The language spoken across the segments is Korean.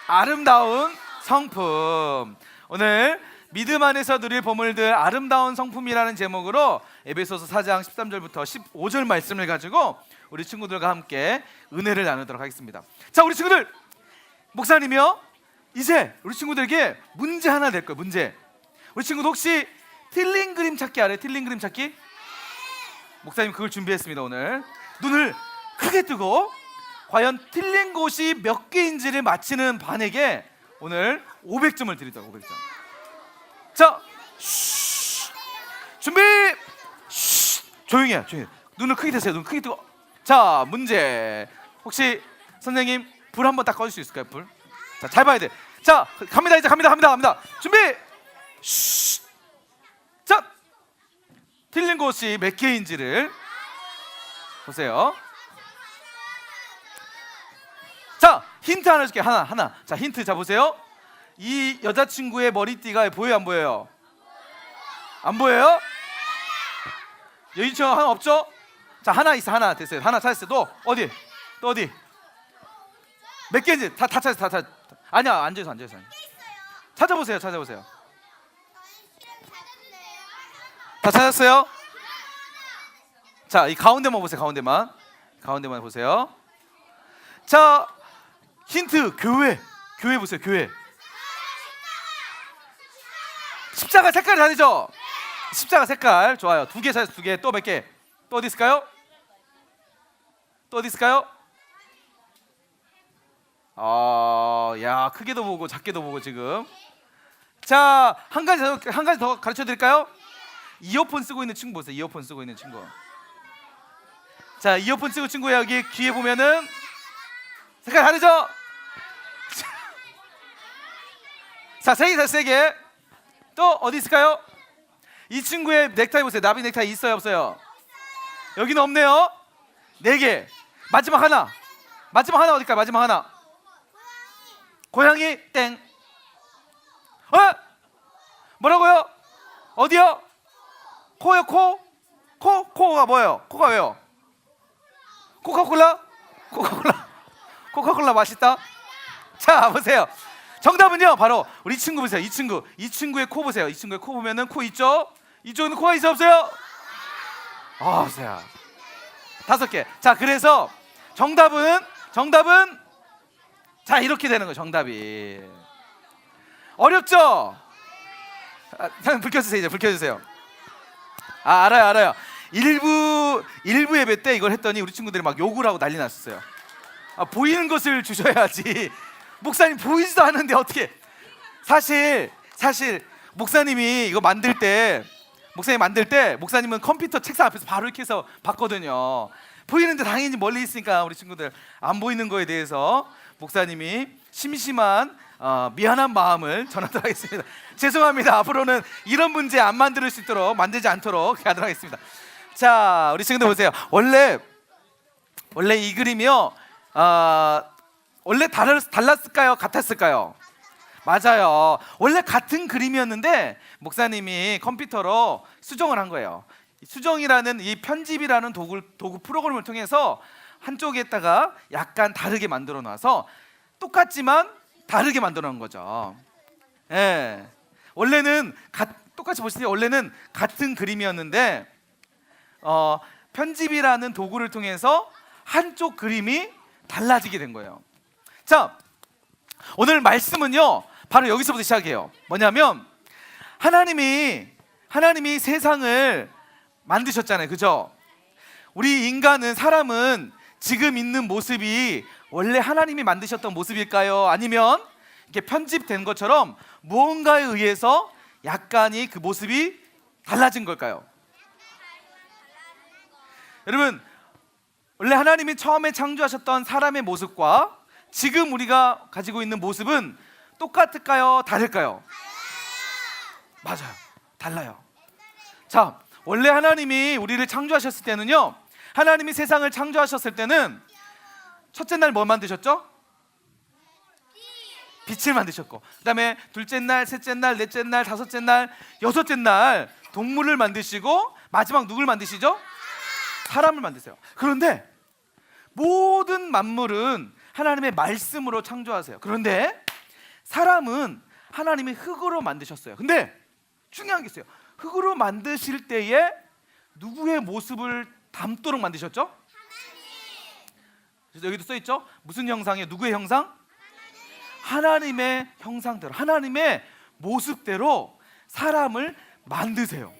아름다운 성품. 오늘 믿음 안에서 누릴 보물들 아름다운 성품이라는 제목으로 에베소서 4장 13절부터 15절 말씀을 가지고 우리 친구들과 함께 은혜를 나누도록 하겠습니다. 자, 우리 친구들, 목사님이요 이제 우리 친구들에게 문제 하나 낼 거예요. 문제. 우리 친구들 혹시 틀린 그림 찾기 알아요? 틀린 그림 찾기? 목사님 그걸 준비했습니다. 오늘 눈을 크게 뜨고 과연 틀린 곳이 몇 개인지를 맞히는 반에게 오늘 500점을 드리도록. 500점. 자, 준비. 조용히 해. 눈을 크게 뜨세요. 눈 크게 뜨고. 자, 문제. 혹시 선생님 불 한번 딱 꺼줄 수 있을까요? 불. 자, 잘 봐야 돼. 자, 갑니다. 이제 갑니다. 준비. 자, 틀린 곳이 몇 개인지를 보세요. 자, 힌트 하나 줄게요. 하나. 자, 힌트. 자, 보세요. 이 여자친구의 머리띠가 보여요, 안 보여요? 안 보여요? 여기처럼 하나 없죠? 자, 하나 있어. 하나 됐어요. 하나 찾았어요. 또 어디? 몇 개인지 다 찾았어. 아니야, 앉아서. 찾아보세요. 다 찾았어요? 자, 이 가운데만 보세요. 가운데만 보세요. 자, 힌트. 교회 보세요. 교회. 십자가 색깔이 다르죠? 십자가 색깔. 좋아요. 2개 찾았어. 2개. 또 몇 개? 또 어디 있을까요? 야, 크게도 보고 작게도 보고 지금. 자, 한 가지 더 가르쳐 드릴까요? 이어폰 쓰고 있는 친구 보세요. 이어폰 쓰고 있는 친구. 자, 이어폰 쓰고 친구 여기 귀에 보면은 색깔 다르죠? 자, 세 개. 또 어디 있을까요? 이 친구의 넥타이 보세요. 나비 넥타이 있어요, 없어요? 여기는 없네요. 4개. 마지막 하나 어딜까요? 마지막 하나. 고양이 땡. 뭐라고요? 어디요? 코요. 코가 뭐예요? 코가 왜요? 코카콜라 맛있다. 자, 보세요. 정답은요 바로 우리 친구 보세요. 이 친구의 코 보세요. 이 친구의 코 보면은 코 있죠? 이쪽에는 코가 있어, 없어요? 보세요. 5개. 자, 그래서 정답은 자, 이렇게 되는 거예요. 정답이 어렵죠? 불 켜주세요. 이제 불 켜주세요. 알아요. 일부 예배 때 이걸 했더니 우리 친구들이 막 욕을 하고 난리 났었어요. 보이는 것을 주셔야지. 목사님 보이지도 않는데 어떻게? 사실 목사님이 이거 만들 때 목사님은 컴퓨터 책상 앞에서 바로 이렇게 해서 봤거든요. 보이는데 당연히 멀리 있으니까 우리 친구들 안 보이는 거에 대해서 목사님이 심심한 미안한 마음을 전하도록 하겠습니다. 죄송합니다. 앞으로는 이런 문제 안 만들지 않도록 하도록 하겠습니다. 자, 우리 친구들 보세요. 원래 이 그림이요. 원래 달랐을까요? 같았을까요? 맞아요. 원래 같은 그림이었는데 목사님이 컴퓨터로 수정을 한 거예요. 수정이라는 이 편집이라는 도구 프로그램을 통해서 한쪽에다가 약간 다르게 만들어 놔서 똑같지만 다르게 만들어 놓은 거죠. 예. 원래는 똑같이 보시면 원래는 같은 그림이었는데 편집이라는 도구를 통해서 한쪽 그림이 달라지게 된 거예요. 자, 오늘 말씀은요 바로 여기서부터 시작해요. 뭐냐면 하나님이 세상을 만드셨잖아요. 그죠? 우리 사람은 지금 있는 모습이 원래 하나님이 만드셨던 모습일까요? 아니면 이렇게 편집된 것처럼 무언가에 의해서 약간이 그 모습이 달라진 걸까요? 여러분, 원래 하나님이 처음에 창조하셨던 사람의 모습과 지금 우리가 가지고 있는 모습은 똑같을까요? 다를까요? 맞아요. 달라요. 자, 원래 하나님이 우리를 창조하셨을 때는요, 하나님이 세상을 창조하셨을 때는 첫째 날 뭐 만드셨죠? 빛을 만드셨고, 그 다음에 둘째 날, 셋째 날, 넷째 날, 다섯째 날, 여섯째 날 동물을 만드시고 마지막 누굴 만드시죠? 사람을 만드세요. 그런데 모든 만물은 하나님의 말씀으로 창조하세요. 그런데 사람은 하나님이 흙으로 만드셨어요. 근데 중요한 게 있어요. 흙으로 만드실 때에 누구의 모습을 담도록 만드셨죠? 그래서 여기도 써 있죠? 무슨 형상이에요? 누구의 형상? 하나님의 형상대로, 하나님의 모습대로 사람을 만드세요.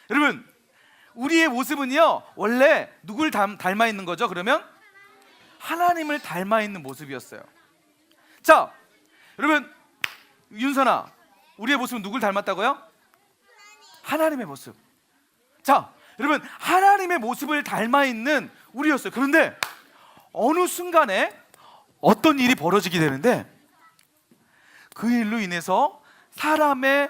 여러분, 우리의 모습은요 원래 누굴 닮아 있는 거죠? 그러면 하나님을 닮아 있는 모습이었어요. 자, 여러분, 윤선아, 우리의 모습은 누굴 닮았다고요? 하나님의 모습. 자, 여러분, 하나님의 모습을 닮아 있는 우리였어요. 그런데 어느 순간에 어떤 일이 벌어지게 되는데, 그 일로 인해서 사람의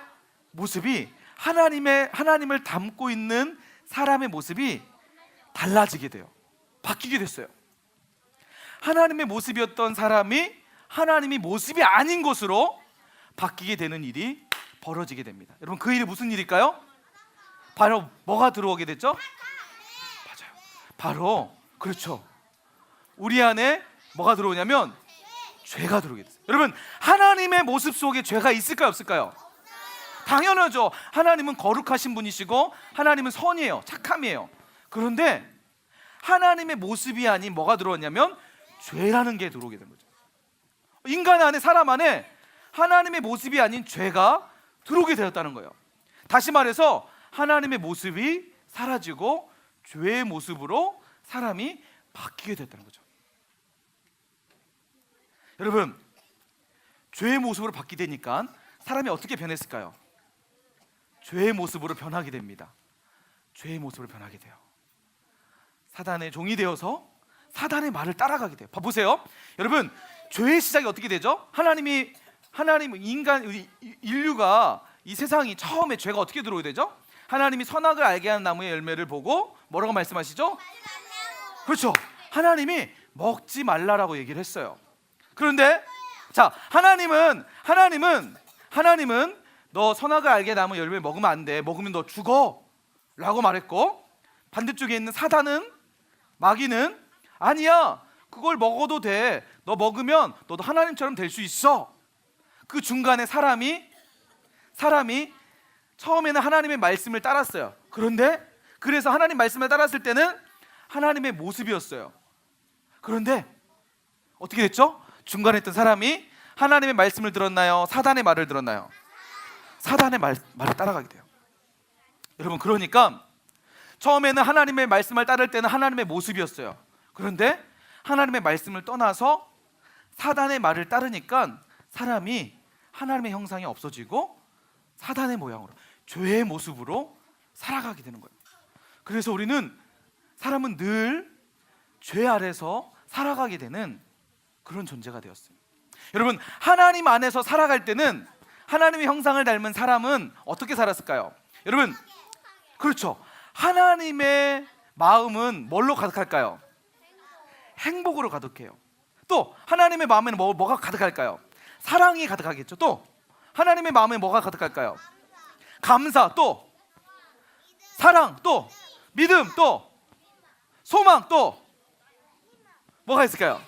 모습이 하나님을 닮고 있는 사람의 모습이 달라지게 돼요. 바뀌게 됐어요. 하나님의 모습이었던 사람이 하나님이 모습이 아닌 것으로 바뀌게 되는 일이 벌어지게 됩니다. 여러분, 그 일이 무슨 일일까요? 바로 뭐가 들어오게 됐죠? 맞아요. 바로, 그렇죠, 우리 안에 뭐가 들어오냐면 죄가 들어오게 됐어요. 여러분, 하나님의 모습 속에 죄가 있을까요, 없을까요? 당연하죠. 하나님은 거룩하신 분이시고 하나님은 선이에요, 착함이에요. 그런데 하나님의 모습이 아닌 뭐가 들어왔냐면 죄라는 게 들어오게 된 거죠. 인간 안에, 사람 안에 하나님의 모습이 아닌 죄가 들어오게 되었다는 거예요. 다시 말해서 하나님의 모습이 사라지고 죄의 모습으로 사람이 바뀌게 됐다는 거죠. 여러분, 죄의 모습으로 바뀌게 되니까 사람이 어떻게 변했을까요? 죄의 모습으로 변하게 됩니다. 죄의 모습으로 변하게 돼요. 사단의 종이 되어서 사단의 말을 따라가게 돼요. 보세요, 여러분, 죄의 시작이 어떻게 되죠? 하나님, 인간, 인류가, 이 세상이 처음에 죄가 어떻게 들어오게 되죠? 하나님이 선악을 알게 하는 나무의 열매를 보고 뭐라고 말씀하시죠? 그렇죠, 하나님이 먹지 말라라고 얘기를 했어요. 그런데 자, 하나님은 너 선악을 알게 나무 열매 먹으면 안 돼, 먹으면 너 죽어 라고 말했고, 반대쪽에 있는 사단은, 마귀는, 아니야, 그걸 먹어도 돼, 너 먹으면 너도 하나님처럼 될 수 있어. 그 중간에 사람이 처음에는 하나님의 말씀을 따랐어요. 그래서 하나님 말씀을 따랐을 때는 하나님의 모습이었어요. 그런데 어떻게 됐죠? 중간에 있던 사람이 하나님의 말씀을 들었나요? 사단의 말을 들었나요? 사단의 말을 따라가게 돼요. 여러분, 그러니까 처음에는 하나님의 말씀을 따를 때는 하나님의 모습이었어요. 그런데 하나님의 말씀을 떠나서 사단의 말을 따르니까 사람이 하나님의 형상이 없어지고 사단의 모양으로, 죄의 모습으로 살아가게 되는 거예요. 그래서 사람은 늘 죄 아래서 살아가게 되는 그런 존재가 되었어요. 여러분, 하나님 안에서 살아갈 때는, 하나님의 형상을 닮은 사람은 어떻게 살았을까요? 여러분, 그렇죠, 하나님의 마음은 뭘로 가득할까요? 행복으로 가득해요. 또 하나님의 마음에는 뭐가 가득할까요? 사랑이 가득하겠죠. 또 하나님의 마음에 뭐가 가득할까요? 감사, 또 사랑, 또 믿음, 또 소망, 또 뭐가 있을까요?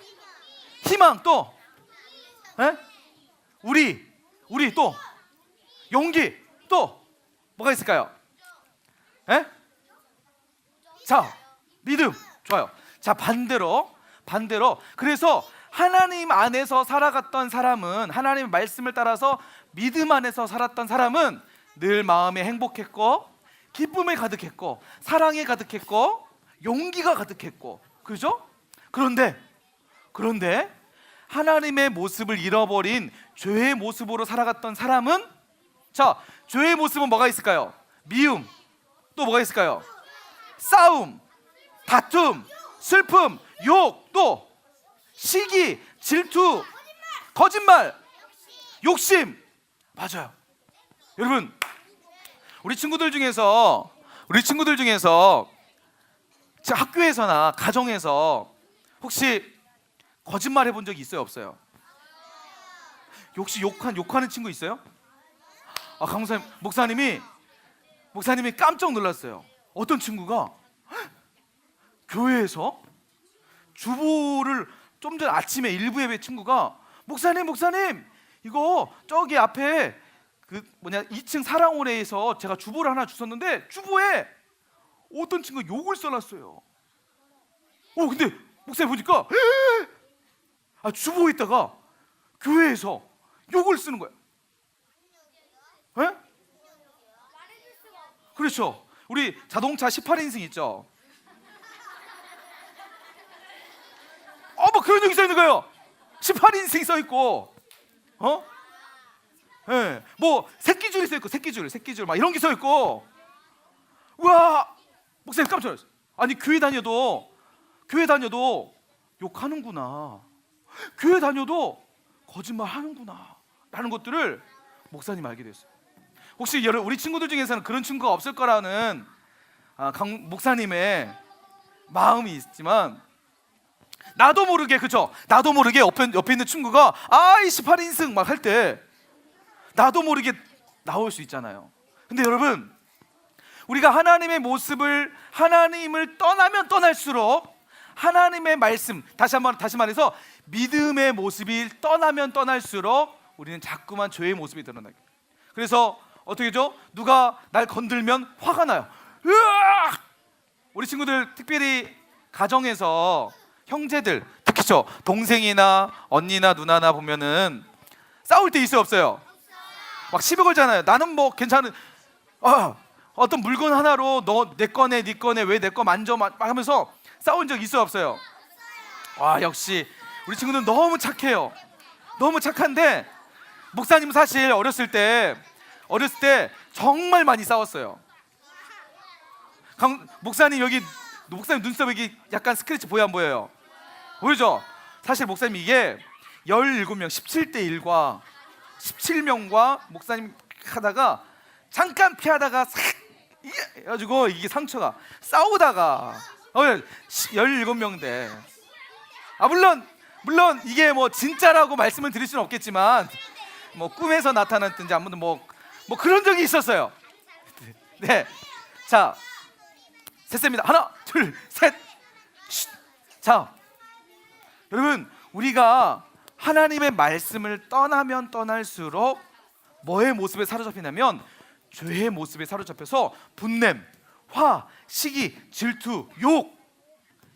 희망, 또 우리 또 용기, 또 뭐가 있을까요? 자, 믿음. 좋아요. 자, 반대로 그래서 하나님 안에서 살아갔던 사람은, 하나님의 말씀을 따라서 믿음 안에서 살았던 사람은 늘 마음에 행복했고, 기쁨에 가득했고, 사랑에 가득했고, 용기가 가득했고, 그렇죠? 그런데 하나님의 모습을 잃어버린 죄의 모습으로 살아갔던 사람은, 자, 죄의 모습은 뭐가 있을까요? 미움, 또 뭐가 있을까요? 싸움, 다툼, 슬픔, 욕, 또 시기, 질투, 거짓말, 욕심. 맞아요. 여러분, 우리 친구들 중에서 학교에서나 가정에서 혹시 거짓말 해본 적이 있어요, 없어요? 혹시 욕하는 친구 있어요? 강목사님, 목사님이 깜짝 놀랐어요. 어떤 친구가 교회에서 주보를, 좀 전 아침에 일부 예배 친구가 목사님 이거 저기 앞에 그 2층 사랑원에서 제가 주보를 하나 주웠는데 주보에 어떤 친구가 욕을 써놨어요. 근데 목사님 보니까 주보에다가 교회에서 욕을 쓰는 거예요. 에? 그렇죠. 우리 자동차 18인승 있죠. 뭐 그런 얘기 써 있는 거예요. 18인승 써 있고, 뭐 새끼줄이 써 있고, 새끼줄 막 이런 게 써 있고. 와, 목사님 깜짝 놀랐어요. 아니 교회 다녀도 욕하는구나. 교회 다녀도 거짓말 하는구나. 라는 것들을 목사님 알게 됐어요. 혹시 우리 친구들 중에서는 그런 친구가 없을 거라는 목사님의 마음이 있지만, 나도 모르게 옆에 있는 친구가 이 18인승 막 할 때 나도 모르게 나올 수 있잖아요. 근데 여러분, 우리가 하나님의 모습을, 하나님을 떠나면 떠날수록 하나님의 말씀, 다시 말해서 믿음의 모습이 떠나면 떠날수록 우리는 자꾸만 죄의 모습이 드러나게. 그래서 어떻게 죠? 누가 날 건들면 화가 나요. 으악! 우리 친구들 특별히 가정에서 형제들, 특히죠, 동생이나 언니나 누나나 보면은 싸울 때 있어요, 없어요? 막 시비 걸잖아요. 나는 뭐 괜찮은, 어떤 물건 하나로 너 내 거네, 네 거네, 왜 내 거 만져 막 하면서 싸운 적 있어요, 없어요? 역시 우리 친구는 너무 착해요. 너무 착한데, 목사님 사실 어렸을 때 정말 많이 싸웠어요. 목사님 눈썹 여기 약간 스크래치 보여 안 보여요? 보이죠? 사실 목사님 이게 17명 17대 1과 17명과 목사님 하다가 잠깐 피하다가 싹 해가지고 이게 상처가 싸우다가 17명대. 물론 이게 뭐 진짜라고 말씀을 드릴 수는 없겠지만, 뭐 꿈에서 나타났든지 아무튼 뭐 그런 적이 있었어요. 네, 자, 셋입니다. 하나, 둘, 셋. 자, 여러분, 우리가 하나님의 말씀을 떠나면 떠날수록 뭐의 모습에 사로잡히냐면 죄의 모습에 사로잡혀서 분냄, 화, 시기, 질투, 욕,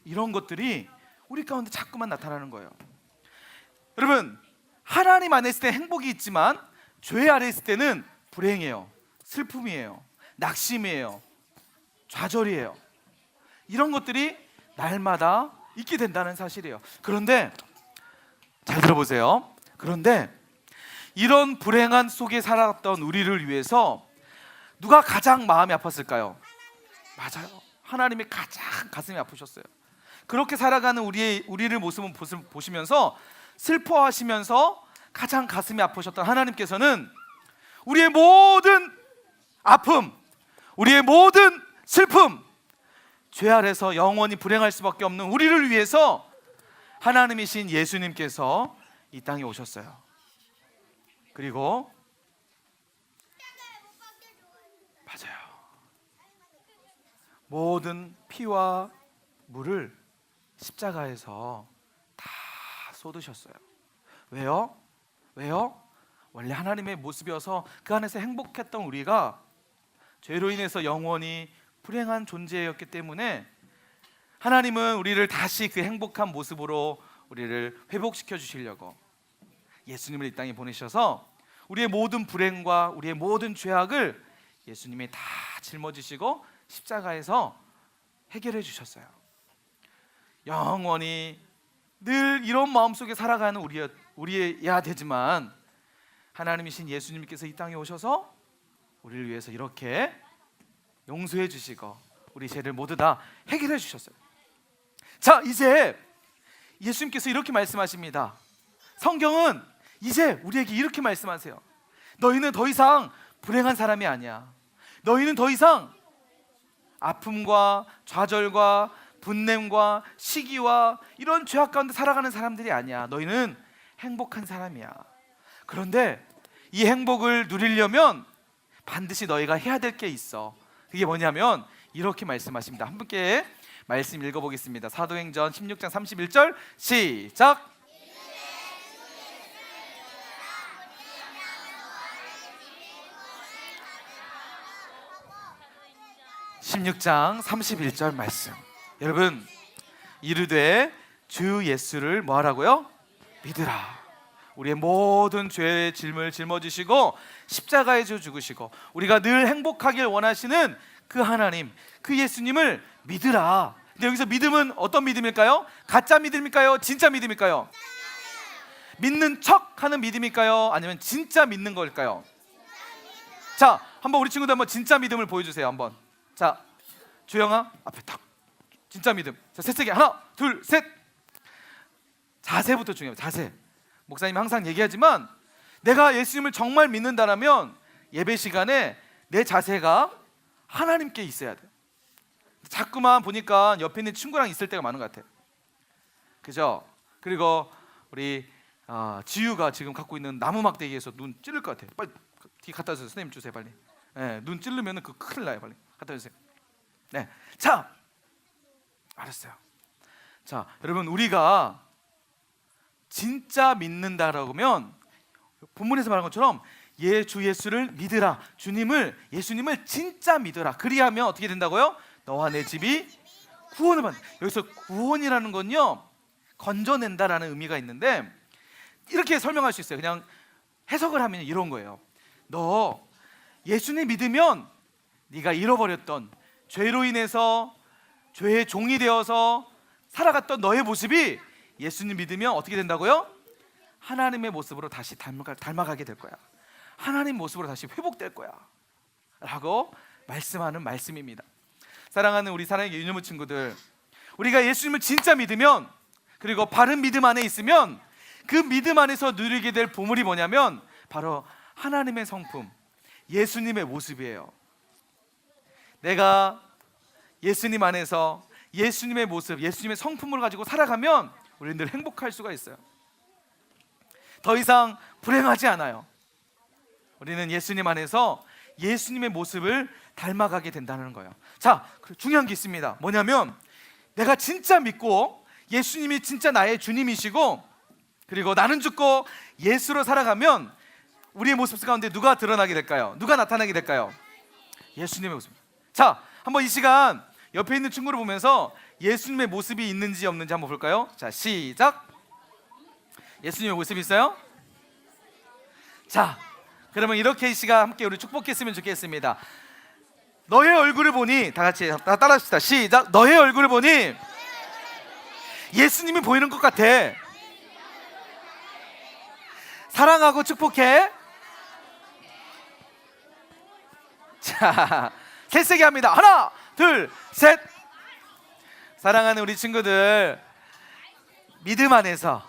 이런 것들이 우리 가운데 자꾸만 나타나는 거예요. 여러분, 하나님 안에 있을 때 행복이 있지만 죄 아래 있을 때는 불행이에요, 슬픔이에요, 낙심이에요, 좌절이에요. 이런 것들이 날마다 있게 된다는 사실이에요. 그런데 잘 들어보세요. 그런데 이런 불행한 속에 살았던 우리를 위해서 누가 가장 마음이 아팠을까요? 맞아요, 하나님이 가장 가슴이 아프셨어요. 그렇게 살아가는 우리를 모습을 보시면서 슬퍼하시면서 가장 가슴이 아프셨던 하나님께서는 우리의 모든 아픔, 우리의 모든 슬픔, 죄 아래서 영원히 불행할 수밖에 없는 우리를 위해서 하나님이신 예수님께서 이 땅에 오셨어요. 그리고 맞아요, 모든 피와 물을 십자가에서 다 쏟으셨어요. 왜요? 원래 하나님의 모습이어서 그 안에서 행복했던 우리가 죄로 인해서 영원히 불행한 존재였기 때문에 하나님은 우리를 다시 그 행복한 모습으로 우리를 회복시켜 주시려고 예수님을 이 땅에 보내셔서 우리의 모든 불행과 우리의 모든 죄악을 예수님이 다 짊어지시고 십자가에서 해결해 주셨어요. 영원히 늘 이런 마음속에 살아가는 우리여야 되지만, 하나님이신 예수님께서 이 땅에 오셔서 우리를 위해서 이렇게 용서해 주시고 우리 죄를 모두 다 해결해 주셨어요. 자, 이제 예수님께서 이렇게 말씀하십니다. 성경은 이제 우리에게 이렇게 말씀하세요. 너희는 더 이상 불행한 사람이 아니야. 너희는 더 이상 아픔과 좌절과 분냄과 시기와 이런 죄악 가운데 살아가는 사람들이 아니야. 너희는 행복한 사람이야. 그런데 이 행복을 누리려면 반드시 너희가 해야 될 게 있어. 그게 뭐냐면 이렇게 말씀하십니다. 함께 말씀 읽어보겠습니다. 사도행전 16장 31절 시작. 16장 31절 말씀. 여러분, 이르되 주 예수를 뭐 하라고요? 믿으라. 우리의 모든 죄의 짐을 짊어지시고 십자가에 죽으시고 우리가 늘 행복하길 원하시는 그 하나님, 그 예수님을 믿으라. 근데 여기서 믿음은 어떤 믿음일까요? 가짜 믿음일까요? 진짜 믿음일까요? 믿는 척하는 믿음일까요? 아니면 진짜 믿는 걸까요? 자, 한번 우리 친구들 한번 진짜 믿음을 보여주세요. 한번. 자, 주영아 앞에 탁. 진짜 믿음. 자, 셋세게 하나, 둘, 셋. 자세부터 중요해요. 자세. 목사님이 항상 얘기하지만 내가 예수님을 정말 믿는다라면 예배 시간에 내 자세가 하나님께 있어야 돼. 자꾸만 보니까 옆에 있는 친구랑 있을 때가 많은 것 같아. 그죠? 그리고 우리 지유가 지금 갖고 있는 나무 막대기에서 눈 찌를 것 같아. 빨리 뒤 갖다 주세요. 선생님 주세요 빨리. 네, 눈 찌르면 그 큰일 나요. 빨리 갖다 주세요. 네, 자, 알았어요. 자, 여러분, 우리가 진짜 믿는다라고 하면 본문에서 말한 것처럼 주 예수를 믿으라. 예수님을 진짜 믿으라. 그리하면 어떻게 된다고요? 너와 내 집이 구원을 받는. 여기서 구원이라는 건요, 건져낸다라는 의미가 있는데 이렇게 설명할 수 있어요. 그냥 해석을 하면 이런 거예요. 너 예수님 믿으면 네가 잃어버렸던 죄로 인해서 죄의 종이 되어서 살아갔던 너의 모습이 예수님 믿으면 어떻게 된다고요? 하나님의 모습으로 다시 닮아가게 될 거야. 하나님 모습으로 다시 회복될 거야 라고 말씀하는 말씀입니다. 사랑하는 우리 사랑의 유년부 친구들, 우리가 예수님을 진짜 믿으면, 그리고 바른 믿음 안에 있으면 그 믿음 안에서 누리게 될 보물이 뭐냐면 바로 하나님의 성품, 예수님의 모습이에요. 내가 예수님 안에서 예수님의 모습, 예수님의 성품을 가지고 살아가면 우리는 늘 행복할 수가 있어요. 더 이상 불행하지 않아요. 우리는 예수님 안에서 예수님의 모습을 닮아가게 된다는 거예요. 자, 중요한 게 있습니다. 뭐냐면 내가 진짜 믿고 예수님이 진짜 나의 주님이시고, 그리고 나는 죽고 예수로 살아가면 우리의 모습 가운데 누가 드러나게 될까요? 누가 나타나게 될까요? 예수님의 모습. 자, 한번 이 시간 옆에 있는 친구를 보면서 예수님의 모습이 있는지 없는지 한번 볼까요? 자, 시작. 예수님의 모습이 있어요? 자, 그러면 이렇게 이 시간 함께 우리 축복했으면 좋겠습니다. 너의 얼굴을 보니, 다 같이 따라합시다. 시작. 너의 얼굴을 보니 예수님이 보이는 것 같아. 사랑하고 축복해. 자, 셋세게 합니다. 하나, 둘, 셋. 사랑하는 우리 친구들, 믿음 안에서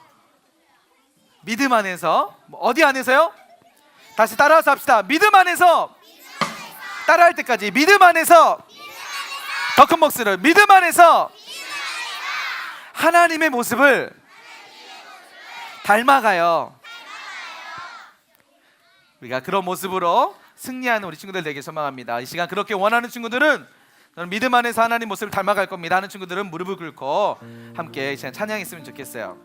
어디 안에서요? 다시 따라서 합시다. 믿음 안에서, 따라할 때까지 믿음 안에서, 더 큰 목소리로 믿음 안에서 하나님의 모습을 닮아가요. 우리가 그런 모습으로 승리하는 우리 친구들 되길 소망합니다. 이 시간 그렇게 원하는 친구들은 저는 믿음 안에서 하나님 모습을 닮아갈 겁니다 하는 친구들은 무릎을 꿇고 함께 이 시간 찬양했으면 좋겠어요.